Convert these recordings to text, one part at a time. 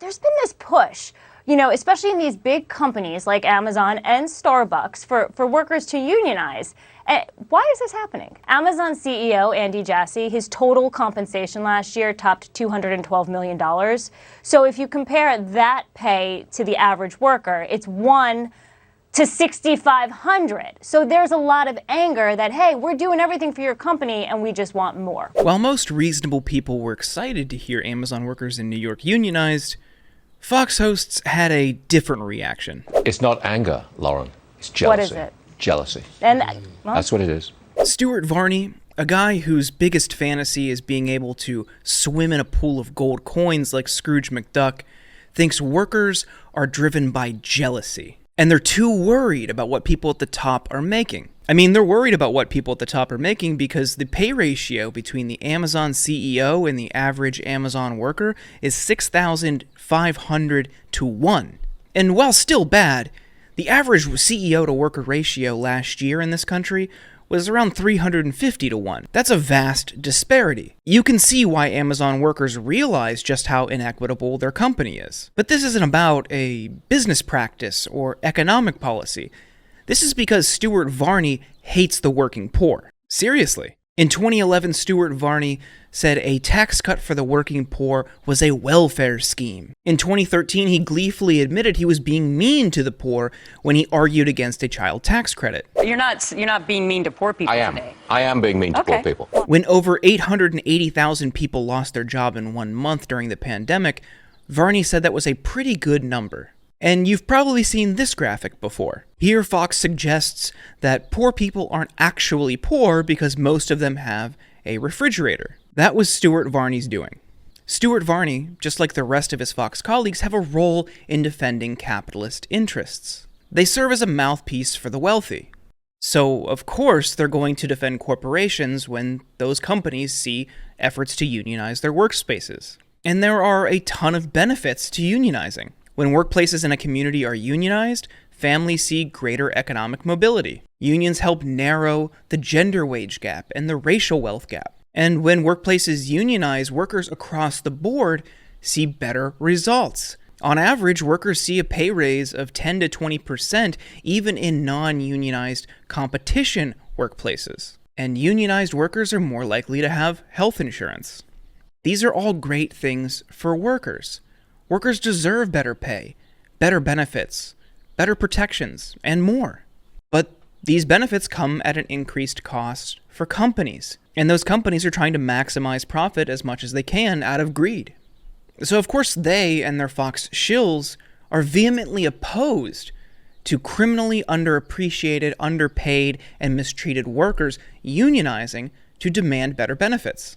there's been this push, especially in these big companies like Amazon and Starbucks for workers to unionize. Why is this happening? Amazon CEO Andy Jassy, his total compensation last year topped $212 million. So if you compare that pay to the average worker, it's 1 to 6,500. So there's a lot of anger that, hey, we're doing everything for your company and we just want more. While most reasonable people were excited to hear Amazon workers in New York unionized, Fox hosts had a different reaction. It's not anger, Lauren. It's jealousy. What is it? Jealousy. And that's what it is. Stuart Varney, a guy whose biggest fantasy is being able to swim in a pool of gold coins like Scrooge McDuck, thinks workers are driven by jealousy. And they're too worried about what people at the top are making. I mean, they're worried about what people at the top are making because the pay ratio between the Amazon CEO and the average Amazon worker is 6,500 to 1. And while still bad, the average CEO to worker ratio last year in this country was around 350 to 1. That's a vast disparity. You can see why Amazon workers realize just how inequitable their company is. But this isn't about a business practice or economic policy. This is because Stuart Varney hates the working poor. Seriously. In 2011, Stuart Varney said a tax cut for the working poor was a welfare scheme. In 2013, he gleefully admitted he was being mean to the poor when he argued against a child tax credit. You're not being mean to poor people today. I am being mean to poor people. When over 880,000 people lost their job in 1 month during the pandemic, Varney said that was a pretty good number. And you've probably seen this graphic before. Here, Fox suggests that poor people aren't actually poor because most of them have a refrigerator. That was Stuart Varney's doing. Stuart Varney, just like the rest of his Fox colleagues, have a role in defending capitalist interests. They serve as a mouthpiece for the wealthy. So, of course, they're going to defend corporations when those companies see efforts to unionize their workspaces. And there are a ton of benefits to unionizing. When workplaces in a community are unionized, families see greater economic mobility. Unions help narrow the gender wage gap and the racial wealth gap. And when workplaces unionize, workers across the board see better results. On average, workers see a pay raise of 10 to 20% even in non-unionized competition workplaces. And unionized workers are more likely to have health insurance. These are all great things for workers. Workers deserve better pay, better benefits, better protections, and more. But these benefits come at an increased cost for companies, and those companies are trying to maximize profit as much as they can out of greed. So of course they and their Fox shills are vehemently opposed to criminally underappreciated, underpaid, and mistreated workers unionizing to demand better benefits.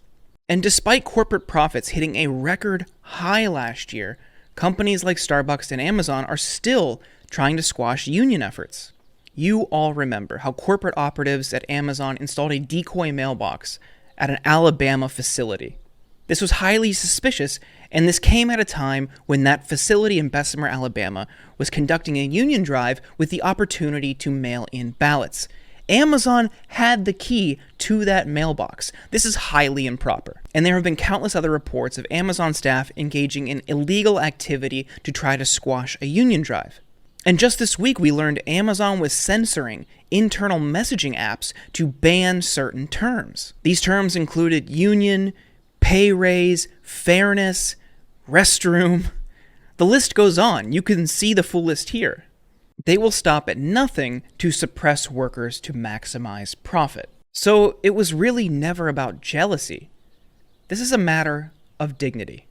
And despite corporate profits hitting a record high last year, companies like Starbucks and Amazon are still trying to squash union efforts. You all remember how corporate operatives at Amazon installed a decoy mailbox at an Alabama facility. This was highly suspicious, and this came at a time when that facility in Bessemer, Alabama, was conducting a union drive with the opportunity to mail in ballots. Amazon had the key to that mailbox. This is highly improper. And there have been countless other reports of Amazon staff engaging in illegal activity to try to squash a union drive. And just this week, we learned Amazon was censoring internal messaging apps to ban certain terms. These terms included union, pay raise, fairness, restroom. The list goes on. You can see the full list here. They will stop at nothing to suppress workers to maximize profit. So it was really never about jealousy. This is a matter of dignity.